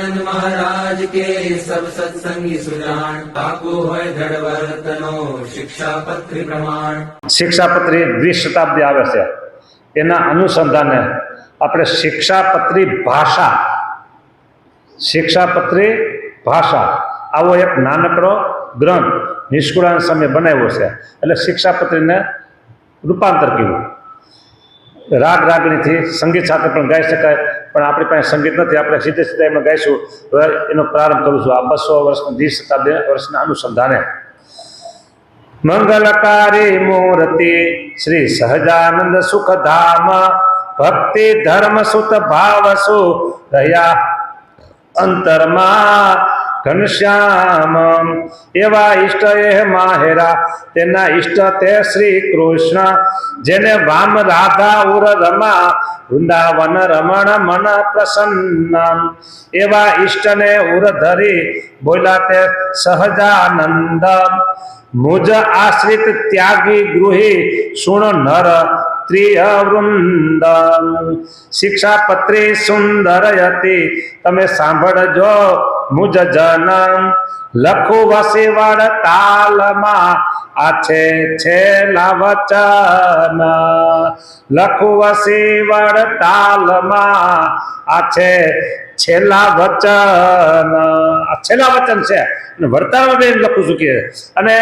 સહજાનંદ મહારાજ કે સબ સત્સંગી સુજાણ પાકો હોય જડ વર્તનો શિક્ષાપત્રી પ્રમાણ। શિક્ષાપત્રી 20 શતાબ્દી આવે છે, એના અનુસંધાને આપણે શિક્ષાપત્રી ભાષા આવો એક નાનકડો ગ્રંથ નિષ્કુળાન સામે બનાવ્યો છે। એટલે શિક્ષાપત્રીને રૂપાંતર કર્યું। રાગ રાગણીથી સંગીત સાથે પણ ગાઈ શકાય, પણ આપણી પાસે સંગીત નથી, આપણે સીધે સીધા એમાં ગાઈશું। એનો પ્રારંભ કરું છું આ 200 વર્ષની 20 શતાબ્દી વર્ષના અનુસંધાને। મંગલકારી મૂર્તિ શ્રી સહજાનંદ સુખધામ ભક્તિ ધર્મ સુત ભાવ સુ રહ્યા અંતરમાં ઘનશ્યામ। એવા ઈષ્ટ એ માહેરા તેના ઈષ્ટ તે શ્રી કૃષ્ણ, જેને વામ રાધા ઉર રમા વૃંદાવન રમણ મન પ્રસન્ન। એવા ઈષ્ટને ઉર ધરી બોલ્યા તે સહજાનંદ, મુજ આશ્રિત ત્યાગી ગૃહી સુણ નર ત્રિય વૃંદ। શિક્ષાપત્રી સુંદર હતી તમે સાંભળજો મુજ જન, લખું વસીવડ તાલમાં આ છે છેલ્લા વચન। લખું વસીવડ તાલમાં આ છે છેલ્લા વચન। આ છેલ્લા વચન છે અને વર્તામાં બેન લખું છું કે, અને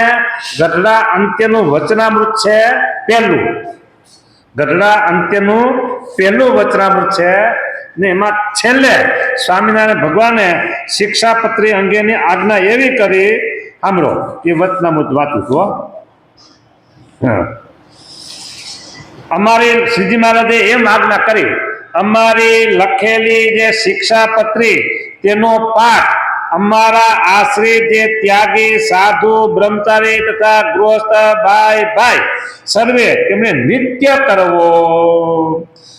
ગઢડા અંત્યનું વચનામૃત છે પહેલું, ગઢડા અંત્યનું પહેલું વચનામૃત છે ને એમાં છેલ્લે સ્વામિનારાયણ ભગવાને શિક્ષાપત્રી અંગેની આજ્ઞા એવી કરી, સાંભળો એ વચનામૃત વાંચું છું। અમારી શ્રીજી મહારાજે એમ આજ્ઞા કરી, અમારી લખેલી જે શિક્ષાપત્રી તેનો પાઠ અમારા આશ્રિત જે ત્યાગી સાધુ બ્રહ્મચારી તથા ગૃહસ્થ ભાઈ ભાઈ સર્વે તેમણે નિત્ય કરવો,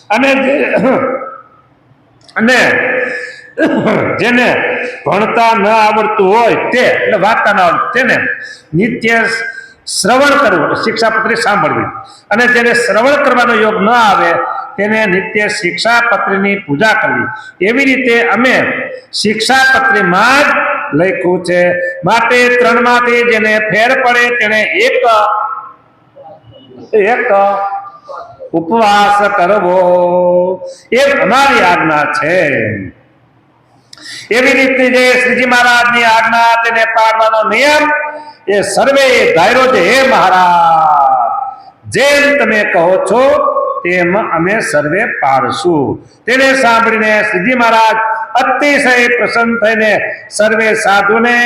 અને જેને ભણતા ન આવડતું હોય તે એટલે વાંચતા ન આવડતું તેને નિત્ય શ્રવણ કરવું, શિક્ષાપત્રી સાંભળવી, અને જેને શ્રવણ કરવાનો યોગ ન આવે તેને નિત્ય શિક્ષાપત્રીની પૂજા કરવી। એવી રીતે અમે શિક્ષાપત્રીમાં જ લખ્યું છે। માટે ત્રણમાંથી જેને ફેર પડે તેને એક ઉપવાસ કરવો એ અમારી આજ્ઞા છે। એવી રીતે જે શ્રીજી મહારાજની આજ્ઞા તેને પાળવાનો નિયમ એ સર્વે ધાર્યો છે। હે મહારાજ, જેમ તમે કહો છો તેમ અમે સર્વે પાળશું। તેને સાંભળીને શ્રીજી મહારાજ અતિશય પ્રસન્ન થઈને સર્વે સાધુને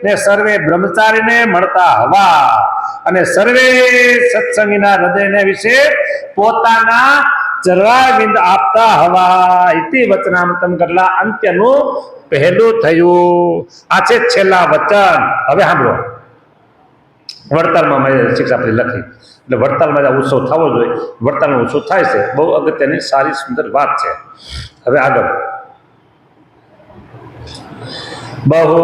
ને સર્વે બ્રહ્મચારીને મળતા હવા અને સર્વે સત્સંગીના હૃદયને વિશે પોતાના ચરણારવિંદ આપતા હવા। ઇતિ વચનામૃતમ ગઢડા અંત્યનું પહેલું થયું। આ છે છેલ્લા વચન। હવે સાંભળો, વડતાલમાં મેં શિક્ષાપત્રી લખી એટલે વડતાલમાં ઉત્સવ થવો જોઈએ, વડતાલનો ઉત્સવ થાય છે, બહુ અગત્યની સારી સુંદર વાત છે। હવે આગળ બહુ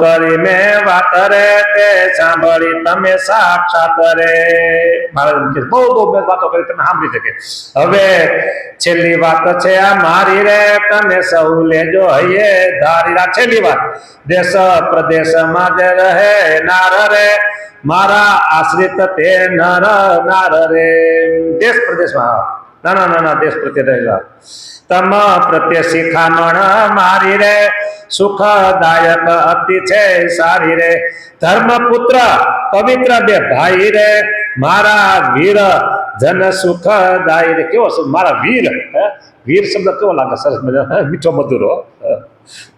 કરી મેં વાત રે તે સાંભળી તમે સાક્ષાત રે। મહારાજ બહુ વાતો કરી તમે સાંભળી શકે। હવે છેલ્લી વાત છે આ મારી રે, તમે સૌ લેજો હૈયે ધારી। છેલ્લી વાત, દેશ પ્રદેશમાં જે રહે નાર રે, મારા આશ્રિત તે નર નાર રે। દેશ પ્રદેશમાં નાના નાના દેશ પ્રત્યે રહેલા તમ પ્રત્યે શિખામણ મારી રે, સુખદાયક અતિ છે સારી રે। ધર્મપુત્ર પવિત્ર બે ભાઈ રે, મારા વીર જન સુખદાય રે। કેવો મારા વીર, વીર શબ્દ કેવો લાગે, સરસ મજા, મીઠો મધુરો।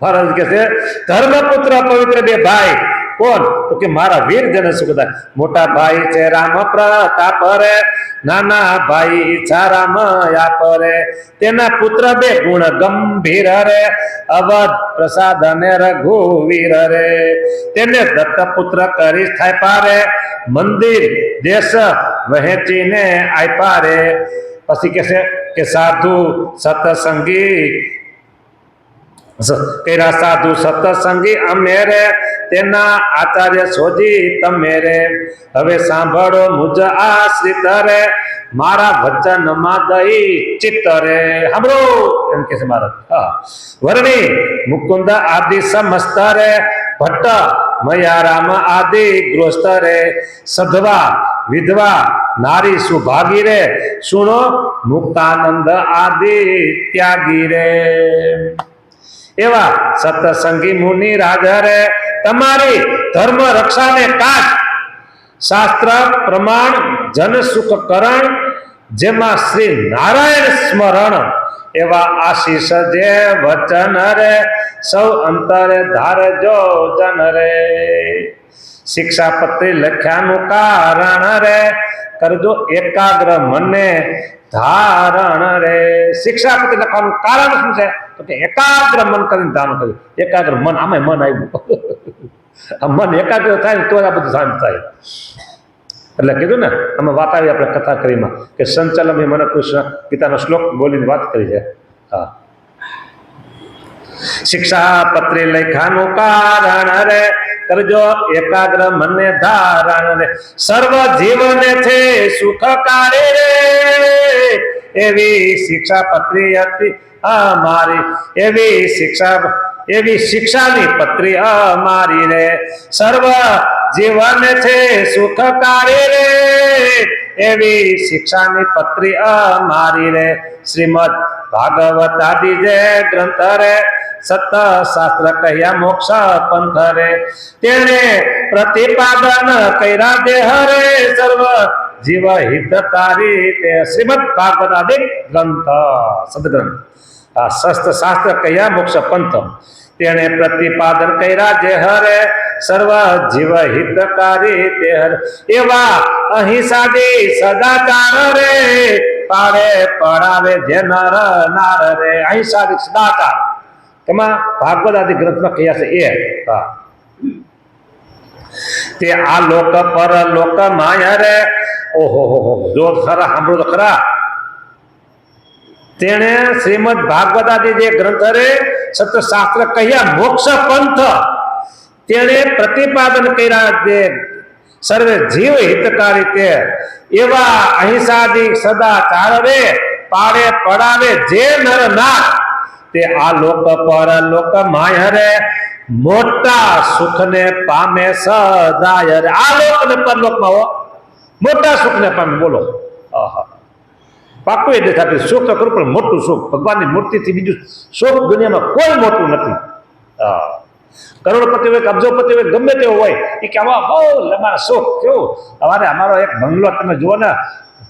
મહારાજ કે છે ધર્મપુત્ર પવિત્ર બે ભાઈ કોણ, તો કે મારા વીર જન સુખદાય। મોટા ભાઈ છે રામ પ્રતાપ રે, નાના ભાઈ ઈચ્છા રામ યાપ રે। તેના પુત્ર બે ગુણ ગંભીર રે, અવધ પ્રસાદ અને રઘુવીર રે। તેને દત્ત પુત્ર કરી સ્થાપ્યા રે, મંદિર દેશ વહેંચીને આપ્યા રે। પછી કે છે કે સાધુ સત્સંગી કર્યા, સાધુ સત્સંગી અમે રે, તેના આચાર્ય શોધી તમે રે। હવે સાંભળો મુજ આશ્રિત રે, મારા વચનમાં દઈ ચિત્ત રે સાંભળો એમ કે છે મહારાજ વર્ણી મુકુંદ આદિ સમસ્ત રે ભટ્ટ મયારામ આદિ ગૃહસ્થ રે સધવા વિધવા નારી સુભાગી રે સુણો મુક્તાનંદ આદિ ત્યાગી રે એવા સતસંગી મુનિ રાજા રે તમારી ધર્મ રક્ષાને કાજ શાસ્ત્ર પ્રમાણ જન સુખ કરણ જેમાં શ્રી નારાયણ સ્મરણ એવા આશીષ જે વચન રે સૌ અંતરે ધારજો જન રે શિક્ષાપત્રી લખ્યાનું કારણ રે કરજો એકાગ્ર મને ધારણ રે શિક્ષાપત્રી લખવાનું કારણ શું છે તો કે એકાગ્ર મન કરીને ધારણ કર્યું એકાગ્ર મન આમાં મન આવ્યું આ મન એકાગ્ર થાય તો આ બધું શાંત થાય એટલે કીધું ને અમે વાત આવી આપણે કથા કરીમાં કે સંચલમ એ મને કૃષ્ણ ગીતાનો શ્લોક બોલીને વાત કરી છે હા શિક્ષાપત્રી લખ્યાનું કારણ રે કરજો એકાગ્ર મને ધારણ રે સર્વ જીવને છે સુખકારી રે એવી શિક્ષાપત્રી હતી અમારી એવી શિક્ષાની પત્રી અમારી રે સર્વ જીવન છે સુખકારી રે એવી શિક્ષાની પત્રી અમારી રે શ્રીમદ ભાગવત આદિ જે ગ્રંથ રે સત શાસ્ત્ર કહ્યા મોક્ષ પંથ રે તેને પ્રતિપાદન કર્યા દેહ રે સર્વ જીવ હિતકારી તે શ્રીમદ ભાગવત આદિ ગ્રંથ સદગ્રંથ આ શસ્ત્ર શાસ્ત્ર કહ્યા મોક્ષ પંથ તેને પ્રતિપાદન કર્યા જે હરે સર્વ જીવ હિતકારી તે હર એવા અહિંસાદી સદાચાર રે પાડે પડાવે જે નર નાર રે અહિંસાદી સદાચાર તેમાં ભાગવત આદિ ગ્રંથમાં કહ્યા છે એ હા તે આ લોક પર લોક માયા રે ઓહો હો જો ખરા સાંભળો તો ખરા તેણે શ્રીમદ ભાગવત આદિ જે ગ્રંથ રે સત્ય શાસ્ત્ર કહ્યા મોક્ષ પંથ તેણે પ્રતિપાદન કર્યા જે સર્વે જીવ હિતકારી તે એવા અહિંસાદી સદાચાર રે પાડે પડાવે જે નર નાર તે આ લોક પર લોક માય રે મોટા સુખને પામે સદાય રે આ લોક ને પરલોકમાં હો મોટા સુખને પામે બોલો આહા પાકું એ દેખાતું સુખ તો કરું પણ મોટું સુખ ભગવાનની મૂર્તિથી બીજું સુખ દુનિયામાં કોઈ મોટું નથી કરોડપતિ હોય અબજોપતિ હોય ગમે તેવો હોય એ કે આવા બહુ લંબા સુખ કેવું અમારે અમારો એક બંગલો તમે જુઓ ને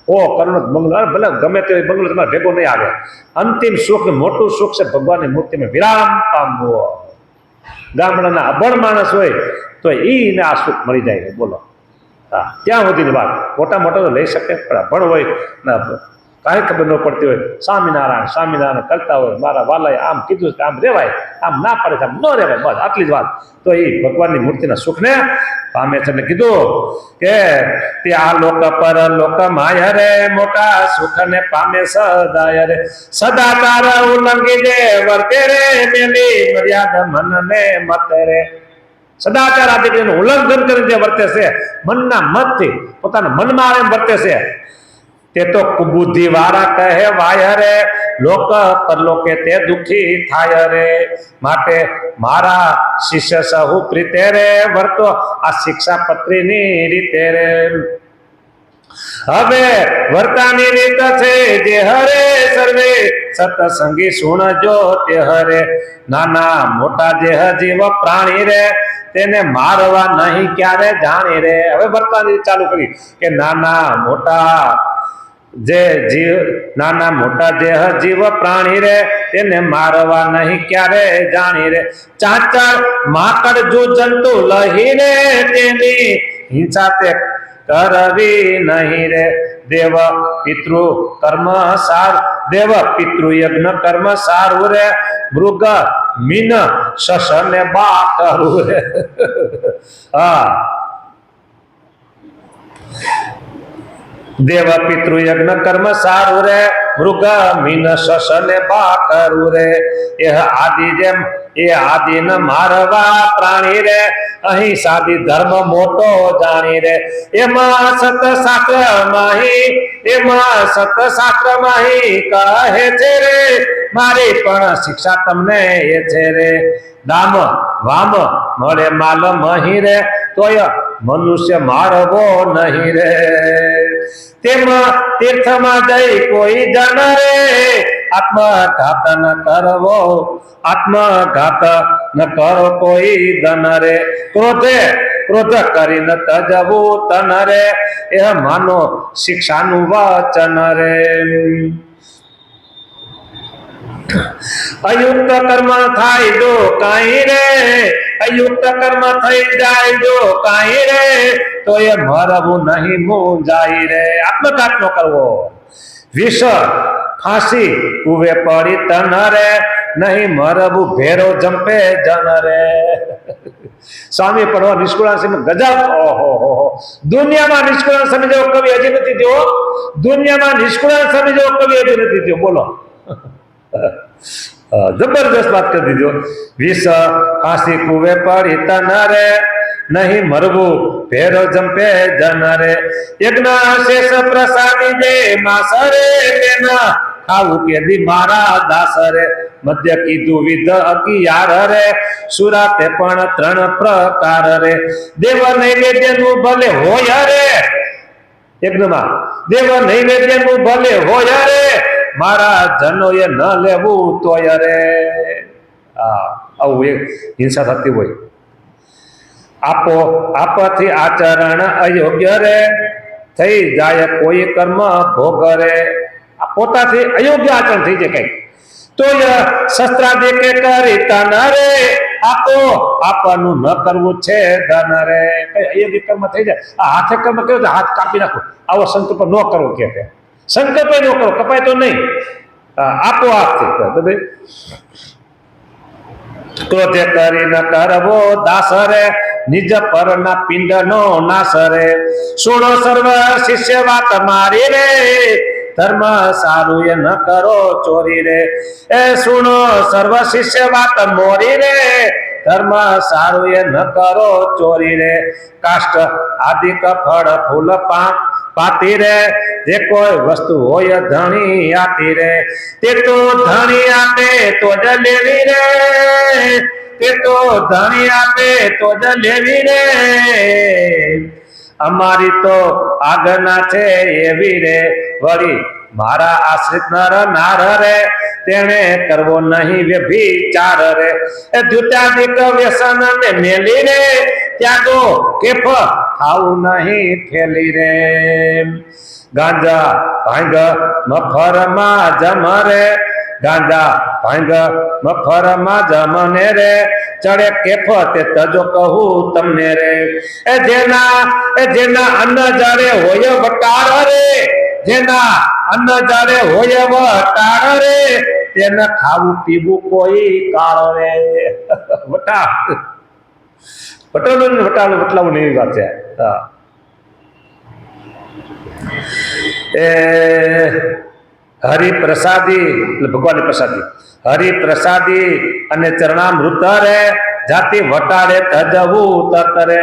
કરોડ બંગલો ભલે ગમે તે બંગલો તમારે ભેગો નહીં આવે અંતિમ સુખ મોટું સુખ છે ભગવાનની મૂર્તિમાં વિરામ પામવો ગામડાના અભણ માણસ હોય તો એને આ સુખ મળી જાય બોલો હા ત્યાં સુધીની વાત મોટા મોટા તો લઈ શકે પણ અભણ હોય ના કાંઈ ખબર ન પડતી હોય સ્વામિનારાયણ સ્વામિનારાયણ કરતા હોય મારા વાલાએ આમ કીધું કે આમ રેવાય આમ ના પડે આમ ન રેવાય બસ આટલી જ વાત તો એ ભગવાનની મૂર્તિના સુખને પામે છે ને કીધું કે તે આ લોક પર લોક માય રે મોટા સુખને પામે સદાય રે સદાચાર ઉલ્લંઘી જે વર્તે રે મેલી મર્યાદા મનને મત રે સદાચાર આદિનું ઉલ્લંઘન કરીને જે વર્તે છે મનના મતથી પોતાના મનમાં આવે એમ વર્તે છે તે તો કુબુદ્ધિ વાળા કહેવાય રે લોક પરલોકે તે દુખી થાય રે માટે મારા શિષ્ય સહુ પ્રીતે રે વર્તો આ શિક્ષાપત્રીની રીતે રે હવે વર્તાની રીત છે જે હરે સર્વે સતસંગી સુણજો તે હરે નાના મોટા જે જીવ પ્રાણી રે તેને મારવા નહીં ક્યારે જાણી રે હવે વર્તાની ચાલુ કરી કે નાના મોટા જે જીવ નાના મોટા જે જીવ પ્રાણી રે તેને મારવા નહીં ક્યારે જાણી રે ચાચર માકડ જો જંતુ લહી રે તેની હિંસા તે કરવી નહીં રે દેવ પિતૃ કર્મ સાર દેવ પિતૃ યજ્ઞ કર્મ સારું રે મૃગ મીન શશને બા કરું રે હા દેવ પિતૃ યજ્ઞ કર્મ સારું રે, મૃગ મીન શસને બા કરું રે, એ આદિ જેમ એ આદિ ન મારવા પ્રાણી રે, અહીં સાદી ધર્મ મોટો જાણી રે, એમાં સતશાસ્ત્ર માહી કહે છે રે, મારી પણ શિક્ષા તમને એ છે રે, દામ વામ મળે માલ મહી રે, તોય મનુષ્ય મારવો નહીં રે, તેમાં તીર્થમાં જઈ કોઈ જન રે, આત્મઘાત ન કરવો, આત્મઘાત ન કરો કોઈ ધન રે, ક્રોધ કરીને તજવું તન રે, એ માનો શિક્ષાનું વચન રે, અયુક્ત કર્મ થાય જો કાંઈ રે, અયુક્ત કર્મ થઈ જાય જો કાંઈ રે, તો એ મરવું નહીં મુંજાય રે, આત્મઘાત નો કરવો, વિષ ફાંસી કુવે પડી તન રે, નહીં મરવું ભેરો જંપે જન રે. સ્વામી પણ નિષ્કુળાન ગજબ, ઓહો, દુનિયામાં નિષ્કુળાન સ્વામી જેવો કવિ હજી નથી થયો, દુનિયામાં નિષ્કુળાન સ્વામી જેવો કવિ હજી નથી થયો, બોલો. જબરદસ્ત વાત કરી દીધો, વિષ ફાંસી કુવે પડી તન રે, નહીં મરવું ભેરો જંપે જન રે, યજ્ઞ શેષ પ્રસાદી જે માસ રે, તેના ખાવું કેદી મારા દાસ રે, મધ્ય કીધું વિધ અગિયાર રે, સુરાતે પણ 3 પ્રકાર રે, દેવ નૈવેદ્ય નું ભલે હોય રે, યજ્ઞમાં દેવ નૈવેદ્ય નું ભલે હોય રે, મારા જનોએ ન લેવું તોય રે. આવું એક હિંસા થતી હોય, આપથી આચરણ અયોગ્ય રે, થઈ જાય કોઈ કર્મ ભોગ રે, પોતાથી અયોગ્ય આચરણ થઈ જાય કઈ, તો શસ્ત્રાદિ કે કરી તન રે, આપવાનું ન કરવું છે ધન રે, કઈ અયોગ્ય કર્મ થઈ જાય, આ હાથે કર્મ કર્યો તો હાથ કાપી નાખો, આવો સંકલ્પ ન કરવો કે, સંકલ્પ ન કરો, કપાય તો નહીં, આપો આપથી ક્રોધે કરી ન કરવો દાસ રે, નિજ પરના પિંડ નો નાશ રે, સુણો સર્વ શિષ્ય વાત મારી રે, ધર્મ સારું એ ન કરો ચોરી રે, એ સુણો સર્વ શિષ્ય વાત મોરી રે, ધર્મ સારું એ ન કરો ચોરી રે, કાષ્ટ આદિ ફળ ફૂલ પાતી રે, જે કોઈ વસ્તુ હોય ધણી આપી રે, તે તો ધણી આપે તો જ લેવી રે, તે તો ધણી આપે તો જ લેવી રે, અમારી તો આજ્ઞા છે એવી રે, વળી મારા આશ્રિત નર નાર રે, તેને કરવો નહીં વ્યભિચાર રે, એ દ્યુત્યાદિક વ્યસન ને મેલી રે, ત્યાગો કેફ ખાવું નહીં ફેલી રે, ગાંજા ભાંગ મફરમાં જમરે, ગાંજા ભાંગ મફરમાં જમને રે, ચડે કેફ તે તજો કહું તમને રે, એ જેના અન્ન જડે હોય વટાર રે, જેના અન્ન જડે હોય વટાર રે, તેને ખાવું પીવું કોઈ કાળ રે. વટાળું એવી વાત છે. એ હરિપ્રસાદી એટલે ભગવાનની પ્રસાદી, હરિપ્રસાદી અને ચરણામૃત રે, જાતિ વટાડે તજવું તત રે,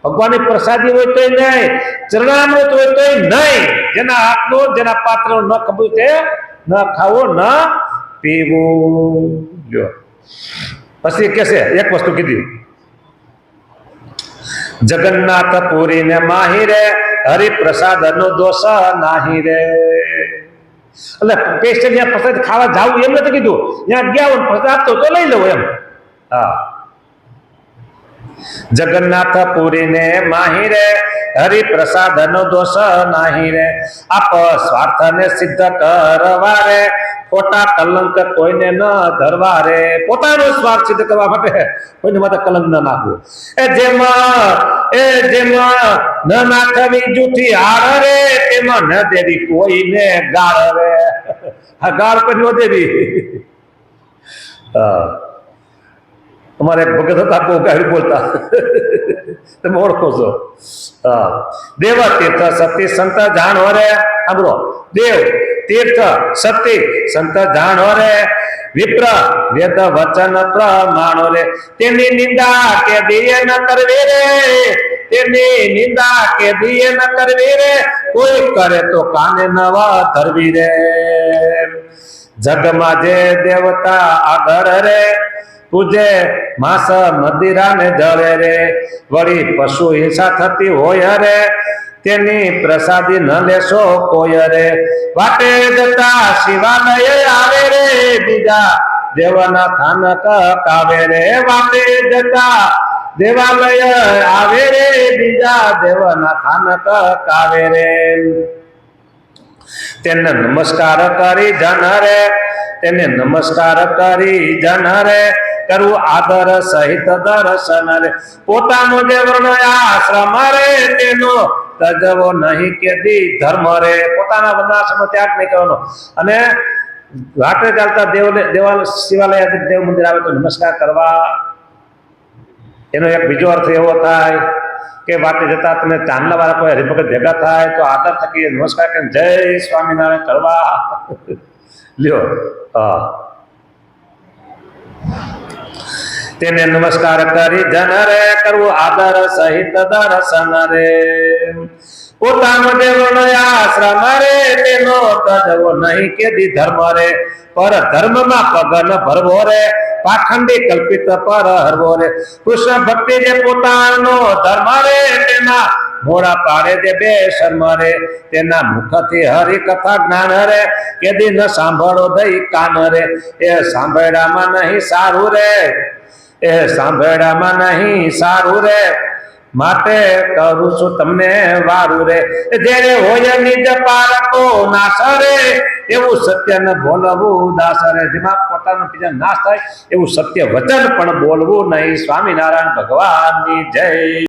ભગવાનની પ્રસાદી હોય તોય નહીં, ચરણામૃત હોય તોય નહીં, જેના હાથનો જેના પાત્ર ન ખબર છે ન ખાવો ન પીવું. જો પછી કે છે એક વસ્તુ કીધી, જગન્નાથ પુરી ને માહી રે, હરિપ્રસાદ નો દોષ નાહી રે. એટલે પેસ્ટ જ્યાં પ્રસાદ ખાવા જાવું એમ નથી કીધું, ત્યાં ગયા હોય પ્રસાદ તો લઈ લઉં એમ. હા, જગન્નાથ પુરી ને માહી રે, હરિપ્રસાદ નો દોષ નાહી રે, આપ સ્વાર્થ ને સિદ્ધ કરવા રે, ખોટા કલંક કોઈને ન ધરવા રે, પોતાનો સ્વાર્થ સિદ્ધ કરવા માટે કોઈને માથે કલંક ન નાખવું. જેમાં ન નાખવી જૂઠી હાર રે, તેમાં ન દેવી કોઈને ગાળ રે. આ ગાળ કોઈ ન દેવી. અમારે એક ભગત હતા બહુ ગાયું બોલતા તમે ઓળખો છો. હા, દેવ તીર્થ સતી સંત જાણો રે, સાંભળો, દેવ તીર્થ સતી સંત જાણો રે, વિપ્ર વેદ વચન પ્રમાણો રે, તેની નિંદા કે દિયે ન કરવી રે, તેની નિંદા કે દિયે ન કરવી રે, કોઈ કરે તો કાને નવા ધરવી રે. જગમાં જે દેવતા આગળ રે, પૂજે માંસ મદિરા ને જળે રે, વળી પશુ હિંસા થતી હોય રે, તેની પ્રસાદી ન લેશો કોઈ રે. વાટે જતા શિવાલય આવે રે, બીજા દેવના થાન કાવે રે, વાટે જતા દેવાલય આવે રે, બીજા દેવના થાન કાવે રે. તેને નમસ્કાર કરી જન રે, તેને નમસ્કાર કરી જન રે, કરવું આદર સહિત દર્શન રે, પોતાનો જે વર્ણ આશ્રમ રે, તેનો તજવો નહીં કે દી ધર્મ રે, પોતાના વર્ણાશ્રમ ત્યાગ નહીં કરવાનો. અને વાટે ચાલતા દેવાલ શિવાલય દેવ મંદિર આવે તો નમસ્કાર કરવા. એનો એક બીજો અર્થ એવો થાય કે વાટે જતા તમે ચાંદલા વાળા કોઈ હરિભગત ભેગા થાય તો આદર થકી નમસ્કાર કરીને જય સ્વામિનારાયણ કરવા લ્યો. હા, તેને નમસ્કાર કરી જન રે, કરવું આદર સહિત દર્શન રે, પોતાનો જે વર્ણ આશ્રમ રે, તેનો તજવો નહીં કે દી ધર્મ રે, પર ધર્મમાં પગ ન ભરવો રે, પાખંડી કલ્પિત પર હરવો રે, કૃષ્ણ ભક્તિ જે પોતાનો ધર્મ રે, તેના મોડા પાડે જે બે શર્મ રે, તેના મુખથી હરિ કથા જ્ઞાન રે, કેદી ન સાંભળો દઈ કાન રે, એ સાંભળ્યામાં નહીં સારું રે, એ સાંભળ્યામાં નહીં સારું રે, માટે કરું છું તમને વારું રે. જેને હોય નિજ પારકો નાશ રે, એવું સત્ય ને બોલવું દાસ રે, જેમાં પોતાનો બીજા નાશ થાય એવું સત્ય વચન પણ બોલવું નહીં. સ્વામિનારાયણ ભગવાનની જય.